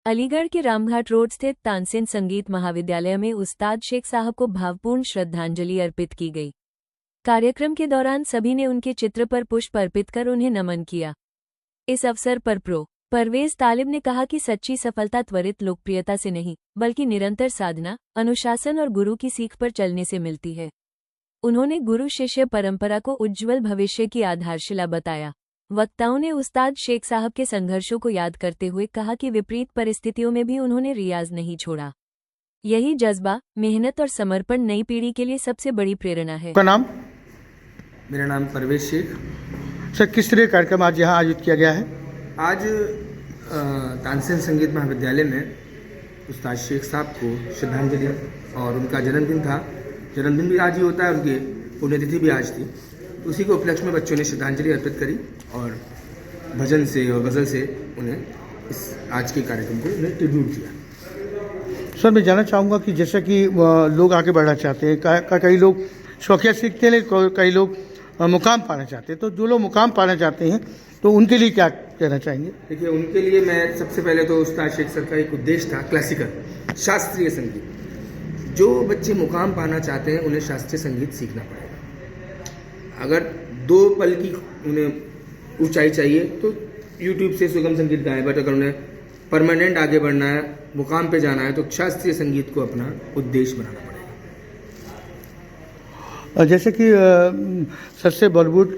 अलीगढ़ के रामघाट रोड स्थित तानसेन संगीत महाविद्यालय में उस्ताद शेख साहब को भावपूर्ण श्रद्धांजलि अर्पित की गई। कार्यक्रम के दौरान सभी ने उनके चित्र पर पुष्प अर्पित कर उन्हें नमन किया। इस अवसर पर परवेज तालिब ने कहा कि सच्ची सफलता त्वरित लोकप्रियता से नहीं, बल्कि निरंतर साधना, अनुशासन और गुरु की सीख पर चलने से मिलती है। उन्होंने गुरु शिष्य परंपरा को उज्ज्वल भविष्य की आधारशिला बताया। वक्ताओं ने उस्ताद शेख साहब के संघर्षों को याद करते हुए कहा कि विपरीत परिस्थितियों में भी उन्होंने रियाज नहीं छोड़ा। यही जज्बा, मेहनत और समर्पण नई पीढ़ी के लिए सबसे बड़ी प्रेरणा है। आपका नाम? मेरा नाम परवेज शेख। सर, किस तरह कार्यक्रम आज यहाँ आयोजित किया गया है? आज तानसेन संगीत महाविद्यालय में उस्ताद शेख साहब को श्रद्धांजलि और उनका जन्मदिन था। जन्मदिन भी आज ही होता है, उनकी पुण्यतिथि भी आज थी। उसी के उपलक्ष्य में बच्चों ने श्रद्धांजलि अर्पित करी और भजन से और गज़ल से उन्हें इस आज के कार्यक्रम को उन्हें ट्रिब्यूट दिया। सर, मैं जानना चाहूँगा कि जैसा कि लोग आगे बढ़ना चाहते हैं, कई लोग शौकिया सीखते हैं, लेकिन कई लोग मुकाम पाना चाहते हैं, तो जो लोग मुकाम पाना चाहते हैं तो उनके लिए क्या कहना चाहेंगे? देखिए, उनके लिए मैं सबसे पहले तो उस्ताद शेख सर का एक उद्देश्य था क्लासिकल, शास्त्रीय संगीत। जो बच्चे मुकाम पाना चाहते हैं उन्हें शास्त्रीय संगीत सीखना पड़ेगा। अगर 2 पल की उन्हें ऊंचाई चाहिए तो यूट्यूब से सुगम संगीत गाएं, बट अगर उन्हें परमानेंट आगे बढ़ना है, मुकाम पे जाना है, तो शास्त्रीय संगीत को अपना उद्देश्य बनाना पड़ेगा। जैसे कि सबसे बॉलीवुड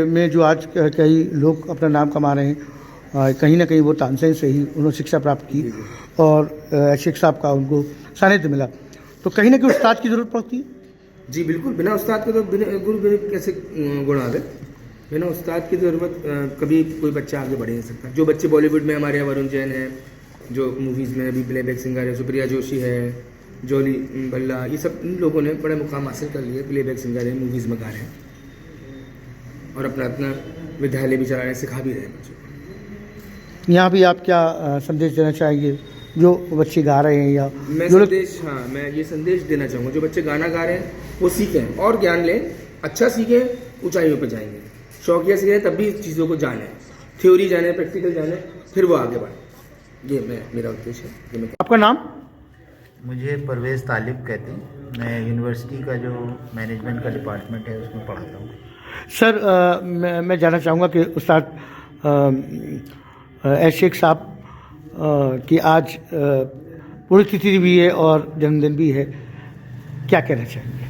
में जो आज कई लोग अपना नाम कमा रहे हैं, कहीं ना कहीं वो तानसेन से ही उन्होंने शिक्षा प्राप्त की और शेख साहब का उनको सानिध्य मिला, तो कहीं ना कहीं उस्ताद की ज़रूरत पड़ती है। जी बिल्कुल, बिना उस्ताद के तो गुरु बिना कैसे गुण आवे। बिना उस्ताद की ज़रूरत कभी कोई बच्चा आगे बढ़ नहीं सकता। जो बच्चे बॉलीवुड में हमारे यहाँ वरुण जैन है, जो मूवीज़ में अभी प्लेबैक सिंगर है, सुप्रिया जोशी है, जॉली भल्ला, ये सब इन लोगों ने बड़े मुकाम हासिल कर लिए, प्लेबैक सिंगर है, मूवीज़ में गा रहे हैं और अपना विद्यालय भी चला रहे हैं, सिखा भी रहे हैं बच्चों को। यहाँ भी आप क्या संदेश देना चाहेंगे जो बच्चे गा रहे हैं या मैं ये संदेश देना चाहूँगा, जो बच्चे गाना गा रहे हैं वो सीखें और ज्ञान लें, अच्छा सीखें, ऊंचाइयों पर जाएंगे। शौकिया सीखें तब भी चीज़ों को जानें, थ्योरी जाने, प्रैक्टिकल जाने, फिर वो आगे बढ़ें। ये मेरा उद्देश्य है। आपका नाम? मुझे परवेज तालिब कहते हैं। मैं यूनिवर्सिटी का जो मैनेजमेंट का डिपार्टमेंट है उसमें पढ़ाता हूँ। सर, मैं जानना चाहूँगा कि उस्ताद शेख साहब की आज पुण्यतिथि भी है और जन्मदिन भी है, क्या कहना चाहेंगे?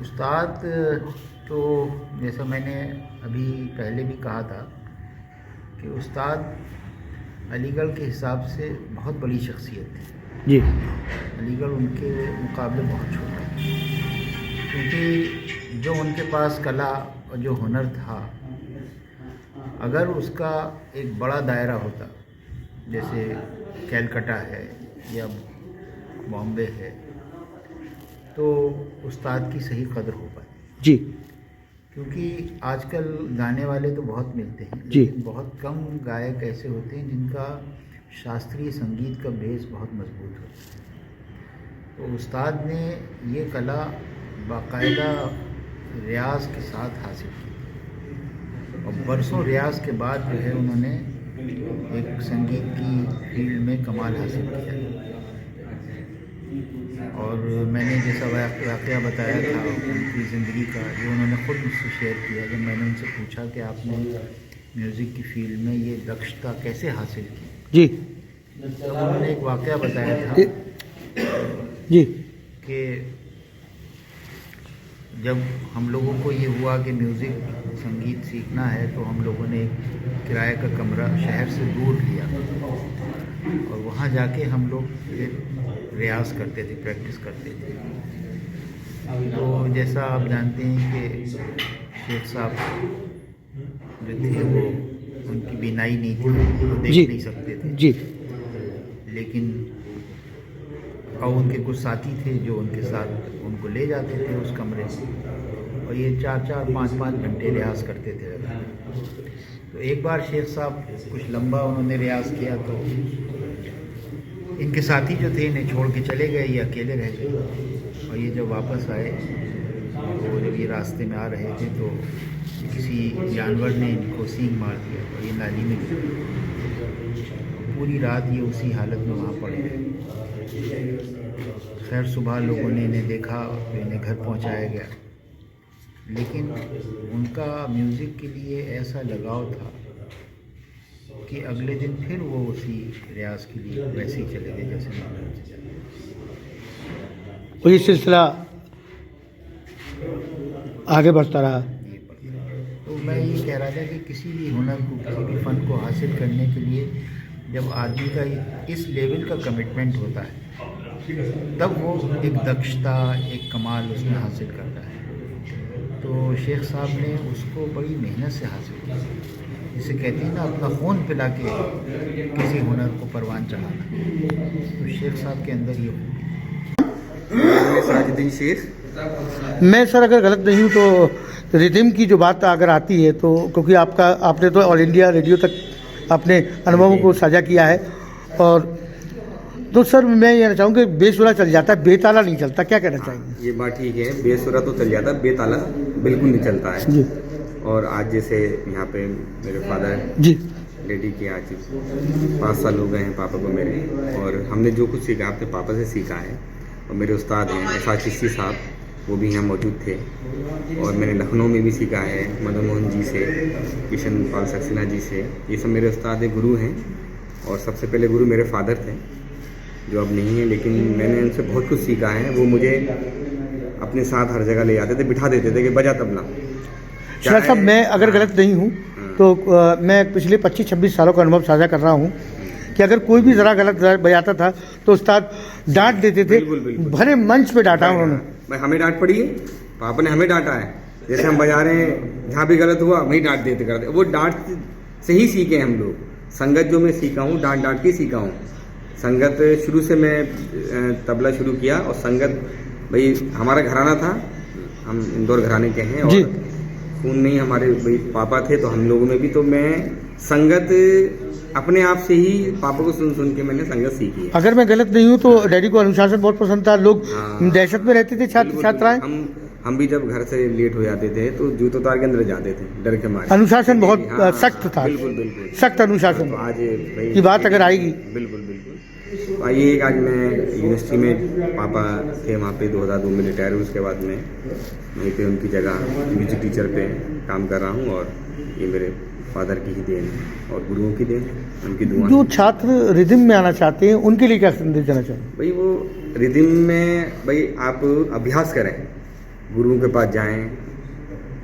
उस्ताद तो जैसा मैंने अभी पहले भी कहा था कि उस्ताद अलीगढ़ के हिसाब से बहुत बड़ी शख्सियत थी। जी। अलीगढ़ उनके मुकाबले बहुत छोटा है, क्योंकि जो उनके पास कला और जो हुनर था, अगर उसका एक बड़ा दायरा होता, जैसे कैलकाटा है या बॉम्बे है, तो उस्ताद की सही कदर हो पाती जी। क्योंकि आजकल गाने वाले तो बहुत मिलते हैं, जी, लेकिन बहुत कम गायक ऐसे होते हैं जिनका शास्त्रीय संगीत का बेस बहुत मजबूत होता है। तो उस्ताद ने ये कला बाकायदा रियाज के साथ हासिल की और बरसों रियाज के बाद जो है उन्होंने एक संगीत की फील्ड में कमाल हासिल किया। और मैंने जैसा वाक़या बताया था उनकी ज़िंदगी का, जो उन्होंने ख़ुद मुझसे शेयर किया, जब मैंने उनसे पूछा कि आपने म्यूज़िक की फील्ड में ये दक्षता कैसे हासिल की जी, तो उन्होंने एक वाक़या बताया था जी कि जब हम लोगों को ये हुआ कि म्यूज़िक संगीत सीखना है, तो हम लोगों ने एक किराए का कमरा शहर से दूर लिया और वहाँ जाके हम लोग फिर रियाज़ करते थे, प्रैक्टिस करते थे। तो जैसा आप जानते हैं कि शेख साहब जो थे वो उनकी बीनाई नहीं थी, वो देख नहीं सकते थे जी, लेकिन और उनके कुछ साथी थे जो उनके साथ उनको ले जाते थे उस कमरे में और ये 4-4, 5-5 घंटे रियाज़ करते थे। तो एक बार शेख साहब कुछ लंबा उन्होंने रियाज़ किया तो इनके साथी जो थे इन्हें छोड़ के चले गए, ये अकेले रह गए। और ये जब वापस आए, तो जब ये रास्ते में आ रहे थे तो किसी जानवर ने इनको सींग मार दिया और ये नाली में गिर गए। पूरी रात ये उसी हालत में वहाँ पड़े रहे। खैर सुबह लोगों ने इन्हें देखा, फिर इन्हें घर पहुँचाया गया, लेकिन उनका म्यूज़िक के लिए ऐसा लगाव था कि अगले दिन फिर वो उसी रियाज के लिए वैसे ही चले गए जैसे मैंने चले। और ये सिलसिला आगे बढ़ता रहा। तो मैं ये कह रहा था कि किसी भी हुनर को, किसी भी फ़न को हासिल करने के लिए जब आदमी का इस लेवल का कमिटमेंट होता है तब वो एक दक्षता, एक कमाल उसमें हासिल करता है। तो शेख साहब ने उसको बड़ी मेहनत से हासिल किया, जिसे कहते हैं ना अपना खून पिला के किसी हुनर को परवान चढ़ाना। तो शेख साहब के अंदर ये साजिदीन शेख। मैं सर अगर गलत नहीं हूँ तो रिदम की जो बात अगर आती है तो क्योंकि आपने तो ऑल इंडिया रेडियो तक अपने अनुभवों को साझा किया है, और तो सर मैं ये कहना चाहूँगा कि बेसुरा चल जाता है, बेताला नहीं चलता, क्या कहना चाहेंगे? ये बात ठीक है, बेसुरा तो चल जाता है, बेताला बिल्कुल नहीं चलता है जी और आज जैसे यहाँ पे मेरे फादर जी डैडी के आज 5 साल हो गए हैं पापा को मेरे, और हमने जो कुछ सीखा अपने पापा से सीखा है। और मेरे उस्ताद हैं एहसास चिश्ती साहब, वो भी यहाँ मौजूद थे, और मैंने लखनऊ में भी सीखा है मदन मोहन जी से, किशन पाल सक्सेना जी से। ये सब मेरे उस्ताद गुरु हैं, और सबसे पहले गुरु मेरे फादर थे जो अब नहीं है, लेकिन मैंने उनसे बहुत कुछ सीखा है। वो मुझे अपने साथ हर जगह ले जाते थे, बिठा देते थे कि बजा तबला। सर साहब मैं अगर गलत नहीं हूँ तो मैं पिछले 25-26 सालों का अनुभव साझा कर रहा हूँ कि अगर कोई भी ज़रा गलत बजाता था तो उस्ताद डांट देते थे। बिल्कुल, बिल्कुल। भरे मंच पे डांटा उन्होंने। भाई हमें डांट पड़ी है, पापा ने हमें डांटा है। जैसे हम बजा रहे हैं, जहाँ भी गलत हुआ वहीं डांट देते करते। वो डांट से ही सीखे हम लोग। संगत जो मैं सीखा हूँ डांट के सीखा हूँ। संगत शुरू से मैं तबला शुरू किया, और संगत भाई हमारा घराना था, हम इंदौर घराने के हैं, और खून नहीं हमारे भाई पापा थे, तो हम लोगों में भी। तो मैं संगत अपने आप से ही पापा को सुन के मैंने संगत सीखी है। अगर मैं गलत नहीं हूँ तो डैडी को अनुशासन बहुत पसंद था, लोग दहशत में रहते थे छात्राएं। हम भी जब घर से लेट हो जाते थे तो जूते उतार के अंदर जाते थे डर के मारे। अनुशासन बहुत सख्त था, बिल्कुल बिल्कुल सख्त अनुशासन। तो आज भाई की बात अगर आएगी, बिल्कुल बिल्कुल आइए। आज मैं यूनिवर्सिटी में, पापा थे वहाँ पे, 2002 में रिटायर हुए। उसके बाद में वहीं पे उनकी जगह म्यूजिक टीचर पे काम कर रहा हूँ, और ये मेरे फादर की ही देन है और गुरुओं की देन है, उनकी दुआ। जो छात्र रिदम में आना चाहते हैं उनके लिए क्या संदेश देना चाहिए? भाई वो रिदम में भाई आप अभ्यास करें, गुरुओं के पास जाएं,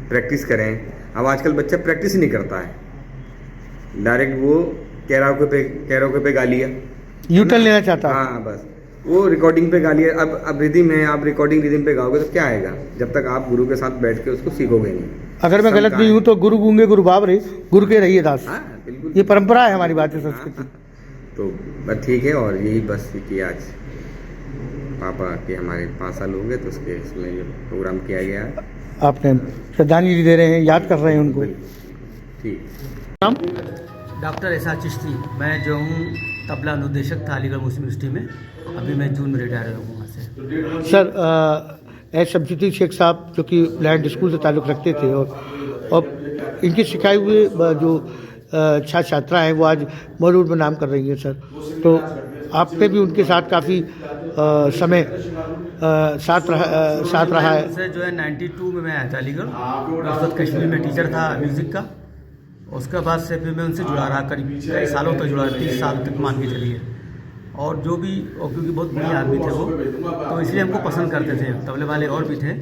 प्रैक्टिस करें। अब आजकल बच्चा प्रैक्टिस ही नहीं करता है, डायरेक्ट वो कैरोके पे गा लिया, यूटर्न लेना चाहता है। हाँ बस वो रिकॉर्डिंग पे गा लिया। अब रिदम है, आप रिकॉर्डिंग रिदम पे गाओगे तो क्या आएगा जब तक आप गुरु के साथ बैठ के उसको सीखोगे नहीं। अगर मैं गलत नहीं हूँ तो गुरु गूंगे गुरु बाबरे, गुरु के रहिए दास। हाँ बिल्कुल, ये परंपरा है हमारी भारतीय संस्कृति। तो बस ठीक है। और यही बस कि आज पापा के हमारे 5 साल हो गए, तो उसके इसमें ये प्रोग्राम किया गया है। आपने श्रद्धांजलि दे रहे हैं, याद कर रहे हैं उनको। ठीक। नाम? डॉक्टर एहसास चिश्ती। मैं जो हूँ तबला अनुदेशक था अलीगढ़ मुस्लिम यूनिवर्सिटी में। अभी मैं जून में रिटायर हुआ वहाँ से। सर एस शमसुद्दीन शेख साहब जो कि लैंड स्कूल से ताल्लुक़ रखते थे, और इनके सिखाए हुए जो छात्रा हैं वो आज बॉलीवुड में नाम कर रही हैं सर। तो आपने भी उनके साथ काफ़ी समय साथ रहा है। सर जो है 92 में मैं आया था अलीगढ़। मैं उस वक्त कश्मीर में टीचर था म्यूज़िक का। उसके बाद से फिर मैं उनसे जुड़ा रहा, करीब कई सालों तक जुड़ा, 30 साल तक मान के चलिए। और जो भी, और क्योंकि बहुत बढ़िया आदमी थे वो, तो इसलिए हमको पसंद करते थे। तबले वाले और भी थे,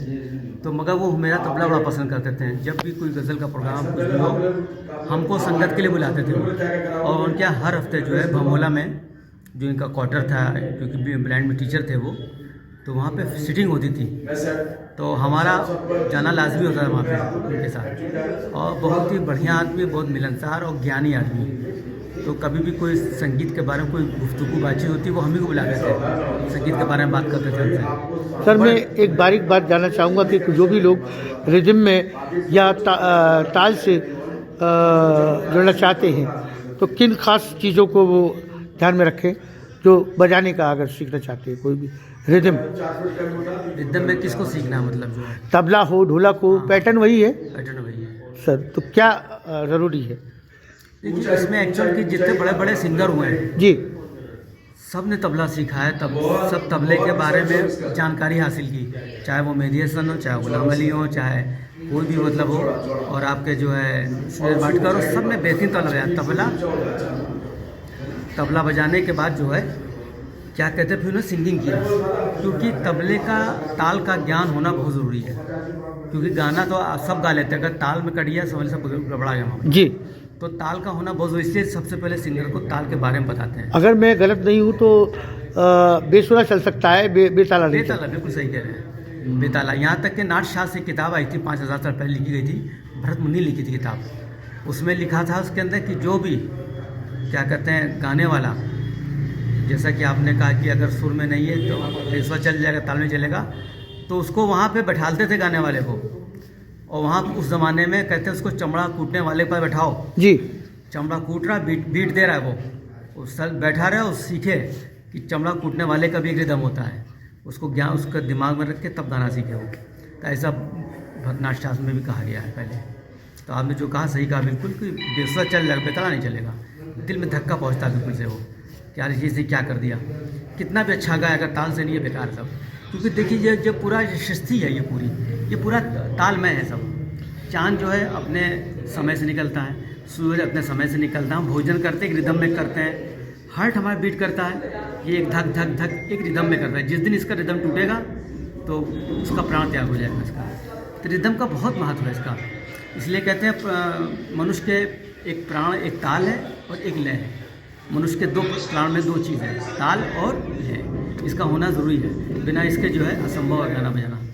तो मगर वो मेरा तबला बड़ा पसंद करते थे। जब भी कोई गज़ल का प्रोग्राम कुछ भी हो, हमको संगत के लिए बुलाते थे वो। और उनके यहाँ हर हफ्ते जो है भमोला में, जो इनका क्वार्टर था, क्योंकि ब्लैंड में टीचर थे वो, तो वहाँ पे सिटिंग होती थी, तो हमारा जाना लाजमी होता था वहाँ पे उनके साथ। और बहुत ही बढ़िया आदमी, बहुत मिलनसार और ज्ञानी आदमी। तो कभी भी कोई संगीत के बारे में कोई गुफ्तगू बातचीत होती, वो हम ही को बुलाते थे, संगीत के बारे में बात करते थे उनसे। सर मैं एक बारीक बात जानना चाहूँगा कि जो भी लोग रिदम में या ताल से जुड़ना चाहते हैं तो किन खास चीज़ों को वो ध्यान में रखें जो बजाने का अगर सीखना चाहते हैं कोई भी रिदम में किसको सीखना, मतलब जो है तबला हो, ढोलक हो, पैटर्न वही है पैटर्न वही है सर। तो क्या ज़रूरी है? देखिए इसमें एक्चुअल कि जितने बड़े बड़े सिंगर हुए हैं जी। सब ने तबला सीखा है, तब सब तबले के बारे में जानकारी हासिल की, चाहे वो मेहदी हसन हो, चाहे गुलाम अली हो, चाहे कोई भी मतलब हो, और आपके जो है सुरेश भाटकर हो, सब ने बेहतरीन तबला बजाया। तबला बजाने के बाद जो है क्या कहते हैं, फिर उन्होंने सिंगिंग किया, क्योंकि तबले का ताल का ज्ञान होना बहुत ज़रूरी है, क्योंकि गाना तो आप सब गा लेते हैं, अगर ताल में कट गया समझ सब गड़बड़ा गया मामला। जी। तो ताल का होना बहुत ज़रूरी, इसलिए सबसे पहले सिंगर को ताल के बारे में बताते हैं। अगर मैं गलत नहीं हूँ तो बेसुरा चल सकता है, बेताला नहीं बेताला, बिल्कुल सही कह रहे हैं, बेताला। यहाँ तक कि नाट्यशास्त्र की किताब आई थी 5000 साल पहले लिखी गई थी, भरत मुनि लिखी थी किताब, उसमें लिखा था उसके अंदर कि जो भी क्या कहते हैं गाने वाला, जैसा कि आपने कहा कि अगर सुर में नहीं है तो बेसुरा चल जाएगा, ताल में चलेगा, तो उसको वहाँ पे बैठालते थे गाने वाले को, और वहाँ उस ज़माने में कहते हैं उसको चमड़ा कूटने वाले पर बैठाओ जी। चमड़ा कूट रहा, बीट दे रहा है, वो उस साल बैठा रहे और सीखे कि चमड़ा कूटने वाले का भी एक रिदम होता है, उसको ज्ञान उसका दिमाग में रख के तब गाना सीखे वो। तो ऐसा भरतनाट्य शास्त्र में भी कहा गया है पहले। तो आपने जो कहा सही कहा बिल्कुल, कि बेसुरा चल जाएगा, बेताला नहीं चलेगा, दिल में धक्का पहुँचता है बिल्कुल से वो, क्या चीज़ से क्या कर दिया, कितना भी अच्छा गाया, अगर ताल से नहीं है बेकार सब। क्योंकि देखिए ये पूरा सृष्टि है, ये पूरा ताल में है सब। चाँद जो है अपने समय से निकलता है, सूरज अपने समय से निकलता है, भोजन करते एक रिदम में करते हैं, हार्ट हमारा बीट करता है, ये एक धक धक धक एक रिदम में करता है। जिस दिन इसका रिदम टूटेगा तो उसका प्राण त्याग हो जाएगा इसका। तो रिदम का बहुत महत्व है इसका, इसलिए कहते हैं मनुष्य के एक प्राण, एक ताल है और एक लय है। मनुष्य के दो प्राण में दो चीज़ है, ताल और लय, इसका होना ज़रूरी है, बिना इसके जो है असंभव है गाना बजाना।